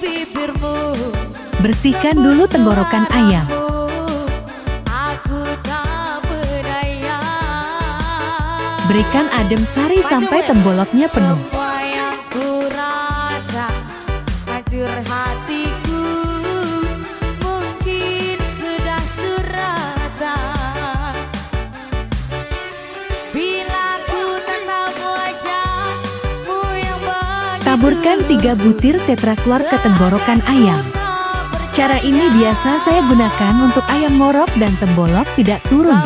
bibirmu. Bersihkan dulu tenggorokan ayam. Aku tak berdaya. Berikan adem sari sampai tembolotnya penuh. Semua yang ku rasa hancur hatiku, mungkin sudah suratan. Bila ku tatap wajahmu yang begitu, Taburkan 3 butir tetraklor ke tenggorokan ayam. Cara ini biasa saya gunakan untuk ayam ngorok dan tembolot tidak turun.